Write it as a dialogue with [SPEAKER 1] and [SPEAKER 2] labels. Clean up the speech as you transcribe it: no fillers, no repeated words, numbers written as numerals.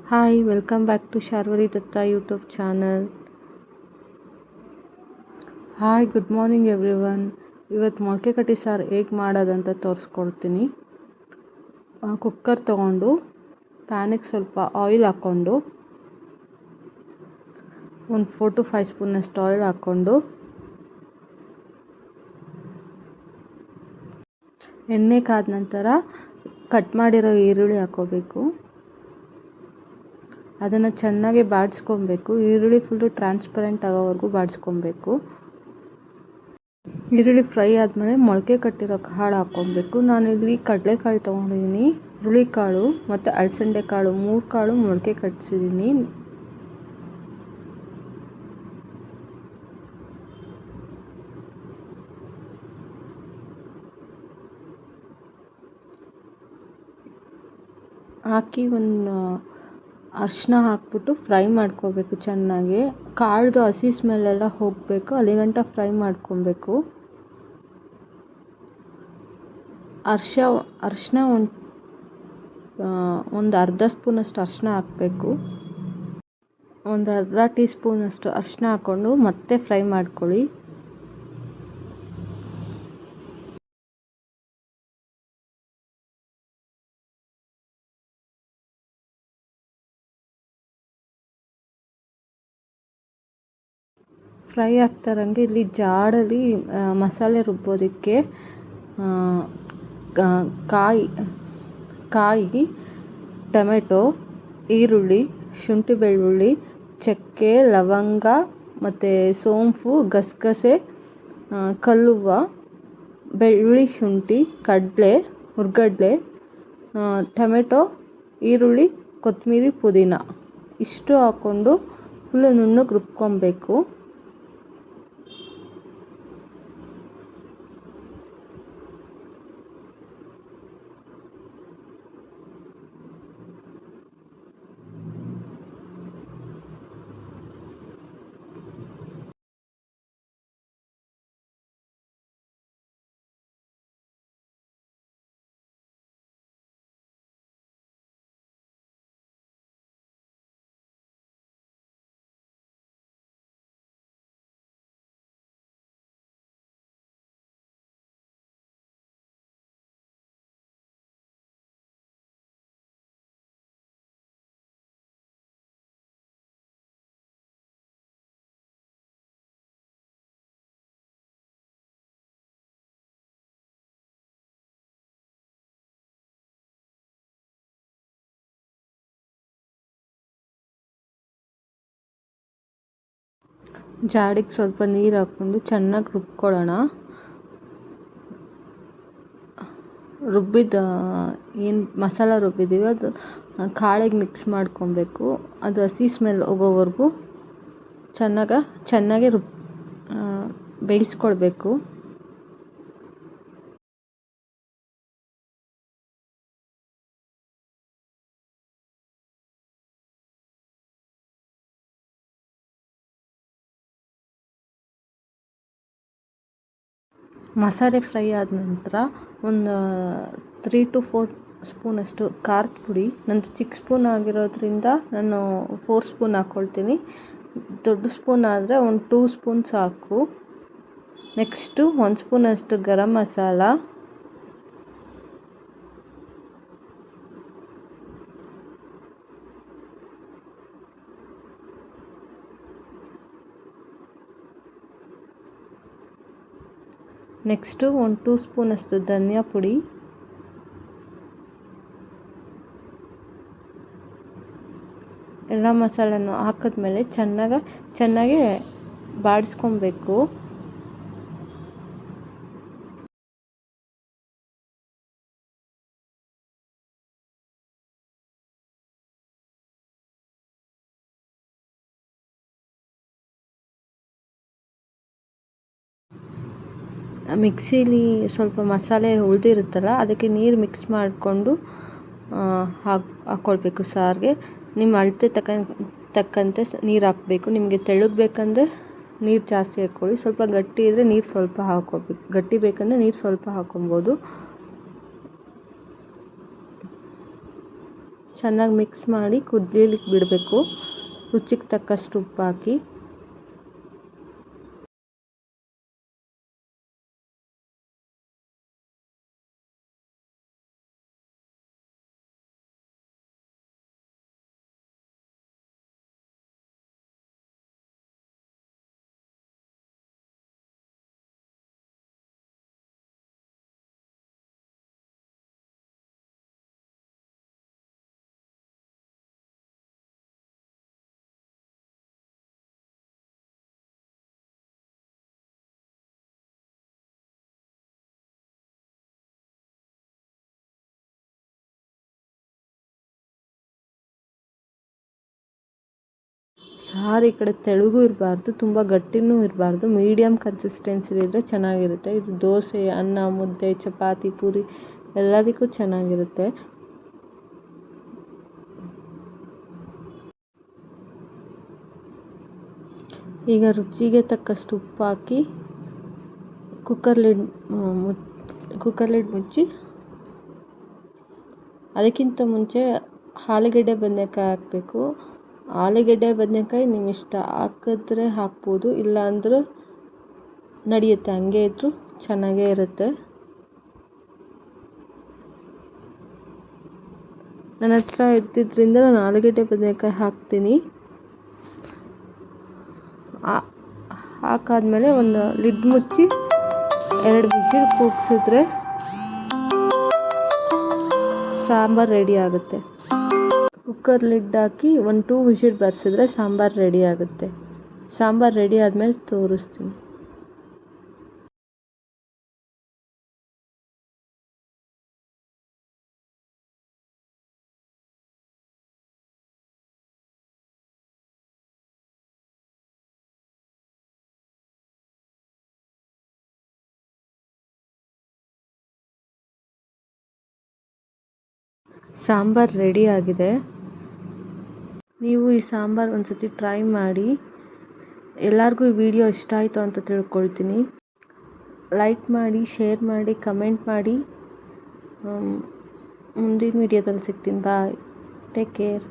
[SPEAKER 1] Hi, welcome back to Sharvari Datta YouTube channel. Hi good morning everyone. ಇವತ್ತು ಮೊಳಕೆ ಕಟ್ಟಿ ಸಾರು ಹೇಗೆ ಮಾಡೋದಂತ ತೋರಿಸ್ಕೊಡ್ತೀನಿ. ಕುಕ್ಕರ್ ತೊಗೊಂಡು ಪ್ಯಾನಿಗೆ ಸ್ವಲ್ಪ ಆಯಿಲ್ ಹಾಕ್ಕೊಂಡು ಒಂದು 4 to 5 ಸ್ಪೂನಷ್ಟು ಆಯಿಲ್ ಹಾಕ್ಕೊಂಡು ಎಣ್ಣೆ ಕಾದ ನಂತರ ಕಟ್ ಮಾಡಿರೋ ಈರುಳ್ಳಿ ಹಾಕ್ಕೋಬೇಕು. ಅದನ್ನು ಚೆನ್ನಾಗಿ ಬಾಡಿಸ್ಕೊಬೇಕು. ಈರುಳ್ಳಿ ಫುಲ್ಲು ಟ್ರಾನ್ಸ್ಪರೆಂಟ್ ಆಗೋವರೆಗೂ ಬಾಡಿಸ್ಕೊಬೇಕು. ಈರುಳ್ಳಿ ಫ್ರೈ ಆದಮೇಲೆ ಮೊಳಕೆ ಕಟ್ಟಿರೋ ಕಾಳು ಹಾಕ್ಕೊಬೇಕು. ನಾನಿಲ್ಲಿ ಕಡಲೆಕಾಳು ತೊಗೊಂಡಿದ್ದೀನಿ, ಹುರುಳಿಕಾಳು ಮತ್ತು ಅಲಸಂದೆ ಕಾಳು 3 ಕಾಳು ಮೊಳಕೆ ಕಟ್ಟಿಸಿದ್ದೀನಿ. ಹಾಕಿ ಒಂದು ಅರಿಶಿನ ಹಾಕ್ಬಿಟ್ಟು ಫ್ರೈ ಮಾಡ್ಕೋಬೇಕು ಚೆನ್ನಾಗಿ. ಕಾಳ್ದು ಹಸಿ ಸ್ಮೆಲ್ಲೆಲ್ಲ ಹೋಗಬೇಕು, ಅಲ್ಲಿಗಂಟ ಫ್ರೈ ಮಾಡ್ಕೊಬೇಕು. ಅರಿಶಿನ ಒಂದು ಅರ್ಧ ಸ್ಪೂನಷ್ಟು ಅರಿಶಿನ ಹಾಕಬೇಕು. ಒಂದು ಅರ್ಧ ಟೀ ಸ್ಪೂನಷ್ಟು ಅರಿಶಿನ ಹಾಕ್ಕೊಂಡು ಮತ್ತೆ ಫ್ರೈ ಮಾಡ್ಕೊಳ್ಳಿ. ಫ್ರೈ ಆಗ್ತಾರಂಗೆ ಇಲ್ಲಿ ಜಾಡಲ್ಲಿ ಮಸಾಲೆ ರುಬ್ಬೋದಕ್ಕೆ ಕಾಯಿ, ಟೊಮೆಟೊ, ಈರುಳ್ಳಿ, ಶುಂಠಿ ಬೆಳ್ಳುಳ್ಳಿ, ಚಕ್ಕೆ, ಲವಂಗ ಮತ್ತು ಸೋಂಪು, ಗಸಗಸೆ, ಕಲ್ಲುವ್ವ, ಬೆಳ್ಳುಳ್ಳಿ, ಶುಂಠಿ, ಹುರ್ಗಡ್ಲೆ, ಟೊಮೆಟೊ, ಈರುಳ್ಳಿ, ಕೊತ್ತಂಬರಿ, ಪುದೀನ ಇಷ್ಟು ಹಾಕ್ಕೊಂಡು ಫುಲ್ಲು ನುಣ್ಣಗೆ ರುಬ್ಕೊಬೇಕು. ಜಾಡಿಗೆ ಸ್ವಲ್ಪ ನೀರು ಹಾಕ್ಕೊಂಡು ಚೆನ್ನಾಗಿ ರುಬ್ಕೊಳ್ಳೋಣ. ಏನು ಮಸಾಲ ರುಬ್ಬಿದ್ದೀವಿ ಅದು ಕಾಳಿಗೆ ಮಿಕ್ಸ್ ಮಾಡ್ಕೊಬೇಕು. ಅದು ಹಸಿ ಸ್ಮೆಲ್ ಹೋಗೋವರೆಗೂ ಚೆನ್ನಾಗಿ ಬೇಯಿಸ್ಕೊಳ್ಬೇಕು. ಮಸಾಲೆ ಫ್ರೈ ಆದ ನಂತರ ಒಂದು 3 to 4 ಸ್ಪೂನಷ್ಟು ಖಾರದ ಪುಡಿ, ನಂದು ಚಿಕ್ಕ ಸ್ಪೂನ್ ಆಗಿರೋದ್ರಿಂದ ನಾನು 4 ಸ್ಪೂನ್ ಹಾಕ್ಕೊಳ್ತೀನಿ. ದೊಡ್ಡ ಸ್ಪೂನ್ ಆದರೆ ಒಂದು 2 ಸ್ಪೂನ್ ಸಾಕು. ನೆಕ್ಸ್ಟು 1 ಸ್ಪೂನಷ್ಟು ಗರಂ ಮಸಾಲ, ನೆಕ್ಸ್ಟು 1 2 ಸ್ಪೂನಷ್ಟು ಧನಿಯಾ ಪುಡಿ, ಎಲ್ಲ ಮಸಾಲೆನೂ ಹಾಕಿದ್ಮೇಲೆ ಚೆನ್ನಾಗಿ ಬಾಡಿಸ್ಕೊಬೇಕು. ಮಿಕ್ಸಿಲಿ ಸ್ವಲ್ಪ ಮಸಾಲೆ ಉಳಿದಿರುತ್ತಲ್ಲ, ಅದಕ್ಕೆ ನೀರು ಮಿಕ್ಸ್ ಮಾಡಿಕೊಂಡು ಹಾಕ್ಕೊಳ್ಬೇಕು ಸಾರಿಗೆ. ನಿಮ್ಮ ಅಳತೆ ತಕ್ಕಂತೆ ನೀರು ಹಾಕಬೇಕು. ನಿಮಗೆ ತೆಳ್ಳಗೆ ಬೇಕಂದರೆ ನೀರು ಜಾಸ್ತಿ ಹಾಕ್ಕೊಳ್ಳಿ, ಸ್ವಲ್ಪ ಗಟ್ಟಿ ಇದ್ದರೆ ನೀರು ಸ್ವಲ್ಪ ಹಾಕ್ಕೊಳ್ಬೇಕು. ಗಟ್ಟಿ ಬೇಕಂದರೆ ನೀರು ಸ್ವಲ್ಪ ಹಾಕ್ಕೊಬೋದು. ಚೆನ್ನಾಗಿ ಮಿಕ್ಸ್ ಮಾಡಿ ಕುದಿಲಿಕ್ಕೆ ಬಿಡಬೇಕು. ರುಚಿಗೆ ತಕ್ಕಷ್ಟು ಉಪ್ಪು ಹಾಕಿ ಸಾರು ಈ ಕಡೆ ತೆಳುಗೂ ಇರಬಾರ್ದು, ತುಂಬ ಗಟ್ಟಿನೂ ಇರಬಾರ್ದು, ಮೀಡಿಯಮ್ ಕನ್ಸಿಸ್ಟೆನ್ಸಿಲಿದ್ದರೆ ಚೆನ್ನಾಗಿರುತ್ತೆ. ಇದು ದೋಸೆ, ಅನ್ನ, ಮುದ್ದೆ, ಚಪಾತಿ, ಪೂರಿ ಎಲ್ಲದಕ್ಕೂ ಚೆನ್ನಾಗಿರುತ್ತೆ. ಈಗ ರುಚಿಗೆ ತಕ್ಕಷ್ಟು ಉಪ್ಪು ಹಾಕಿ ಕುಕ್ಕರ್ ಲಿಡ್ ಮುಚ್ಚಿ, ಅದಕ್ಕಿಂತ ಮುಂಚೆ ಆಲೂಗೆಡ್ಡೆ ಬದನೆಕಾಯಿ ಹಾಕಬೇಕು. ಆಲೂಗೆಡ್ಡೆ ಬದನೆಕಾಯಿ ನಿಮ್ಮ ಇಷ್ಟ, ಹಾಕಿದ್ರೆ ಹಾಕ್ಬೋದು, ಇಲ್ಲ ಅಂದರೂ ನಡೆಯುತ್ತೆ, ಹಂಗೆ ಇದ್ದರೂ ಚೆನ್ನಾಗೇ ಇರುತ್ತೆ. ನನ್ನ ಹತ್ರ ಇದ್ದಿದ್ದರಿಂದ ನಾನು ಆಲೂಗೆಡ್ಡೆ ಬದನೆಕಾಯಿ ಹಾಕ್ತೀನಿ. ಹಾಕಾದ್ಮೇಲೆ ಒಂದು ಲಿಡ್ ಮುಚ್ಚಿ 2 ವಿಸಿಲ್ ಕೂಗಿಸಿದ್ರೆ ಸಾಂಬಾರು ರೆಡಿ ಆಗುತ್ತೆ. ಕುಕ್ಕರ್ ಲಿಡ್ ಹಾಕಿ 1-2 ವಿಸಿಲ್ ಬರ್ಸಿದ್ರೆ ಸಾಂಬಾರು ರೆಡಿ ಆಗುತ್ತೆ. ಸಾಂಬಾರು ರೆಡಿ ಆದಮೇಲೆ ತೋರಿಸ್ತೀನಿ. ಸಾಂಬಾರು ರೆಡಿ ಆಗಿದೆ. ನೀವು ಈ ಸಾಂಬಾರು ಒಂದು ಸತಿ ಟ್ರೈ ಮಾಡಿ. ಎಲ್ಲರಿಗೂ ಈ ವಿಡಿಯೋ ಇಷ್ಟ ಆಯಿತು ಅಂತ ತಿಳ್ಕೊಳ್ತೀನಿ. ಲೈಕ್ ಮಾಡಿ, ಶೇರ್ ಮಾಡಿ, ಕಮೆಂಟ್ ಮಾಡಿ. ಮುಂದಿನ ವಿಡಿಯೋದಲ್ಲಿ ಸಿಗ್ತೀನಿ. ಬಾಯ್, ಟೇಕ್ ಕೇರ್.